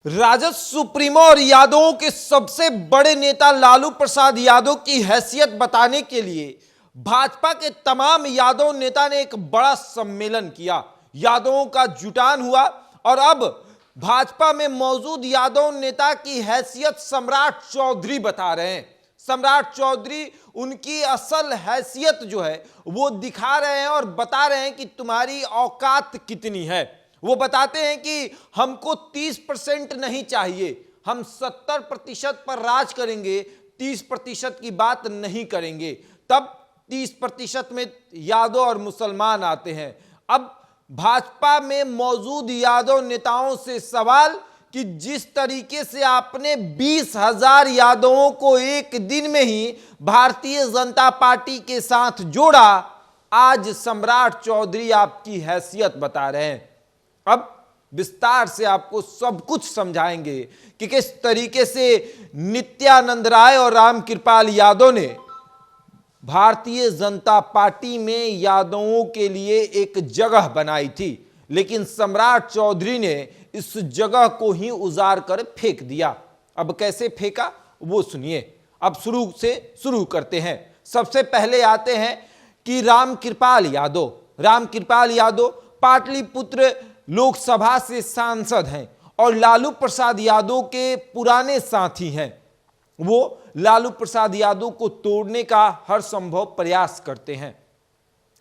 Rajad supremo और यादवों के सबसे बड़े नेता लालू प्रसाद यादव की हैसियत बताने के लिए भाजपा के तमाम यादव नेता ने एक बड़ा सम्मेलन किया। यादवों का जुटान हुआ और अब भाजपा में मौजूद यादव नेता की हैसियत सम्राट चौधरी बता रहे हैं। सम्राट चौधरी उनकी असल हैसियत जो है वो दिखा रहे हैं और बता रहे हैं कि तुम्हारी औकात कितनी है। वो बताते हैं कि हमको 30% नहीं चाहिए, हम 70% पर राज करेंगे, 30% की बात नहीं करेंगे। तब 30% में यादव और मुसलमान आते हैं। अब भाजपा में मौजूद यादव नेताओं से सवाल कि जिस तरीके से आपने 20,000 यादवों को एक दिन में ही भारतीय जनता पार्टी के साथ जोड़ा, आज सम्राट चौधरी आपकी हैसियत बता रहे हैं। अब विस्तार से आपको सब कुछ समझाएंगे कि किस तरीके से नित्यानंद राय और रामकृपाल यादव ने भारतीय जनता पार्टी में यादवों के लिए एक जगह बनाई थी, लेकिन सम्राट चौधरी ने इस जगह को ही उजाड़ कर फेंक दिया। अब कैसे फेंका वो सुनिए। अब शुरू करते हैं। सबसे पहले आते हैं कि रामकृपाल यादव पाटलिपुत्र लोकसभा से सांसद हैं और लालू प्रसाद यादव के पुराने साथी हैं। वो लालू प्रसाद यादव को तोड़ने का हर संभव प्रयास करते हैं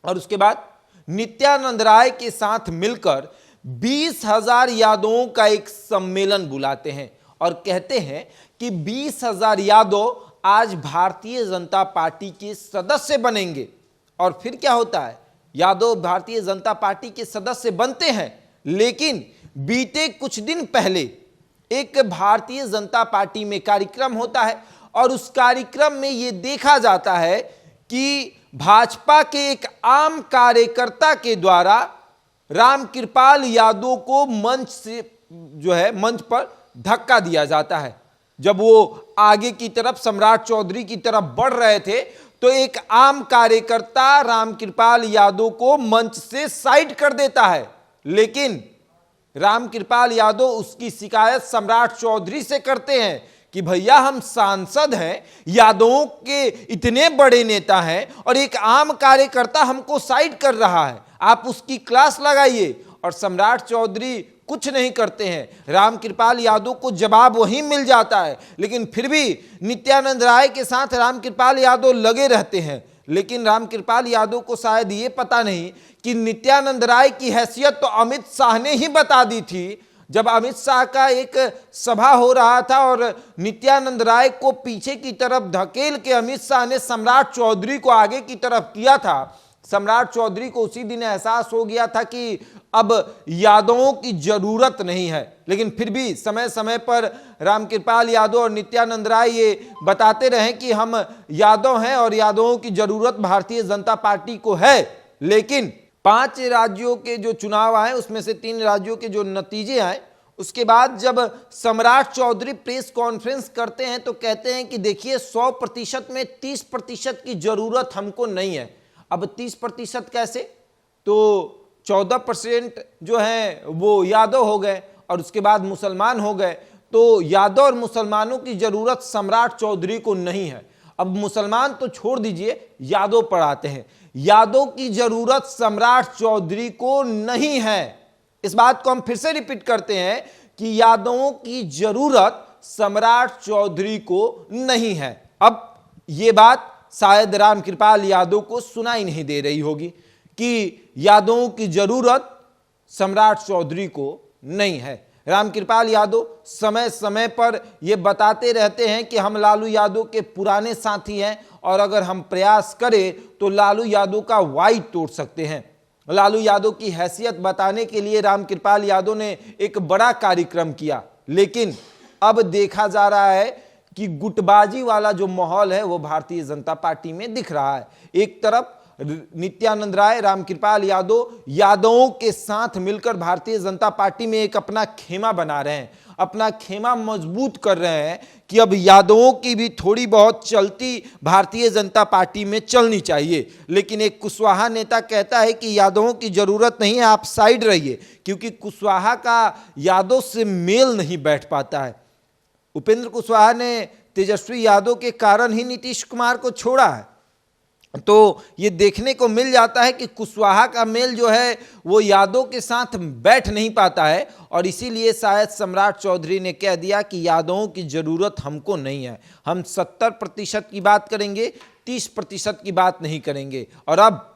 और उसके बाद नित्यानंद राय के साथ मिलकर 20,000 यादवों का एक सम्मेलन बुलाते हैं और कहते हैं कि 20,000 यादव आज भारतीय जनता पार्टी के सदस्य बनेंगे। और फिर क्या होता है, यादव भारतीय जनता पार्टी के सदस्य बनते हैं, लेकिन बीते कुछ दिन पहले एक भारतीय जनता पार्टी में कार्यक्रम होता है और उस कार्यक्रम में यह देखा जाता है कि भाजपा के एक आम कार्यकर्ता के द्वारा रामकृपाल यादव को मंच पर धक्का दिया जाता है। जब वो आगे की तरफ सम्राट चौधरी की तरफ बढ़ रहे थे तो एक आम कार्यकर्ता रामकृपाल यादव को मंच से साइड कर देता है, लेकिन रामकृपाल यादव उसकी शिकायत सम्राट चौधरी से करते हैं कि भैया हम सांसद हैं, यादवों के इतने बड़े नेता हैं और एक आम कार्यकर्ता हमको साइड कर रहा है, आप उसकी क्लास लगाइए। और सम्राट चौधरी कुछ नहीं करते हैं। रामकृपाल यादव को जवाब वहीं मिल जाता है, लेकिन फिर भी नित्यानंद राय के साथ रामकृपाल यादव लगे रहते हैं। लेकिन रामकृपाल यादव को शायद ये पता नहीं कि नित्यानंद राय की हैसियत तो अमित शाह ने ही बता दी थी। जब अमित शाह का एक सभा हो रहा था और नित्यानंद राय को पीछे की तरफ धकेल के अमित शाह ने सम्राट चौधरी को आगे की तरफ किया था, सम्राट चौधरी को उसी दिन एहसास हो गया था कि अब यादवों की जरूरत नहीं है। लेकिन फिर भी समय समय पर रामकृपाल यादव और नित्यानंद राय ये बताते रहे कि हम यादव हैं और यादवों की जरूरत भारतीय जनता पार्टी को है। लेकिन 5 राज्यों के जो चुनाव आए उसमें से 3 राज्यों के जो नतीजे आए, उसके बाद जब सम्राट चौधरी प्रेस कॉन्फ्रेंस करते हैं तो कहते हैं कि देखिए 100% में 30% की जरूरत हमको नहीं है। अब 30% कैसे, तो 14% जो है वो यादव हो गए और उसके बाद मुसलमान हो गए। तो यादव और मुसलमानों की जरूरत सम्राट चौधरी को नहीं है। अब मुसलमान तो छोड़ दीजिए, यादव पर आते हैं। यादव की जरूरत सम्राट चौधरी को नहीं है। इस बात को हम फिर से रिपीट करते हैं कि यादवों की जरूरत सम्राट चौधरी को नहीं है। अब यह बात शायद रामकृपाल यादव को सुनाई नहीं दे रही होगी कि यादवों की जरूरत सम्राट चौधरी को नहीं है। रामकृपाल यादव समय समय पर यह बताते रहते हैं कि हम लालू यादव के पुराने साथी हैं और अगर हम प्रयास करें तो लालू यादव का वाई तोड़ सकते हैं। लालू यादव की हैसियत बताने के लिए रामकृपाल यादव ने एक बड़ा कार्यक्रम किया, लेकिन अब देखा जा रहा है कि गुटबाजी वाला जो माहौल है वो भारतीय जनता पार्टी में दिख रहा है। एक तरफ नित्यानंद राय, रामकृपाल यादव यादवों के साथ मिलकर भारतीय जनता पार्टी में एक अपना खेमा बना रहे हैं। अपना खेमा मजबूत कर रहे हैं कि अब यादवों की भी थोड़ी बहुत चलती भारतीय जनता पार्टी में चलनी चाहिए। लेकिन एक कुशवाहा नेता कहता है कि यादवों की जरूरत नहीं है, आप साइड रहिए, क्योंकि कुशवाहा का यादव से मेल नहीं बैठ पाता है। उपेंद्र कुशवाहा ने तेजस्वी यादव के कारण ही नीतीश कुमार को छोड़ा है। तो ये देखने को मिल जाता है कि कुशवाहा का मेल जो है वो यादव के साथ बैठ नहीं पाता है, और इसीलिए शायद सम्राट चौधरी ने कह दिया कि यादवों की जरूरत हमको नहीं है, हम 70% की बात करेंगे, 30% की बात नहीं करेंगे। और अब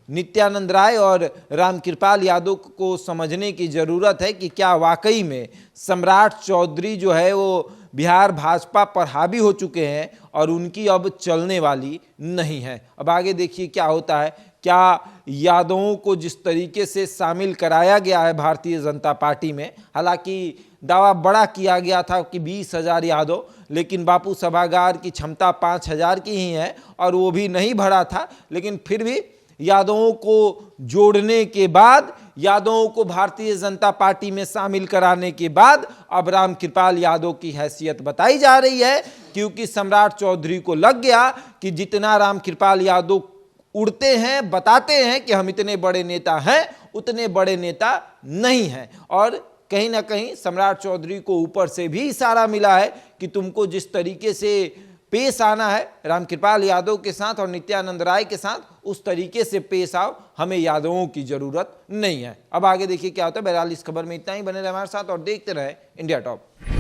नित्यानंद राय और रामकृपाल यादव को समझने की जरूरत है कि क्या वाकई में सम्राट चौधरी जो है वो बिहार भाजपा पर हावी हो चुके हैं और उनकी अब चलने वाली नहीं है। अब आगे देखिए क्या होता है। क्या यादवों को जिस तरीके से शामिल कराया गया है भारतीय जनता पार्टी में, हालांकि दावा बड़ा किया गया था कि 20,000 यादव, लेकिन बापू सभागार की क्षमता 5,000 की ही है और वो भी नहीं भरा था। लेकिन फिर भी यादवों को जोड़ने के बाद, यादवों को भारतीय जनता पार्टी में शामिल कराने के बाद अब रामकृपाल यादव की हैसियत बताई जा रही है, क्योंकि सम्राट चौधरी को लग गया कि जितना रामकृपाल यादव उड़ते हैं, बताते हैं कि हम इतने बड़े नेता हैं, उतने बड़े नेता नहीं हैं। और कहीं ना कहीं सम्राट चौधरी को ऊपर से भी इशारा मिला है कि तुमको जिस तरीके से पेश आना है रामकृपाल यादव के साथ और नित्यानंद राय के साथ, उस तरीके से पेश आओ, हमें यादवों की जरूरत नहीं है। अब आगे देखिए क्या होता है। बहरहाल इस खबर में इतना ही, बने रहे हमारे साथ और देखते रहे इंडिया टॉप।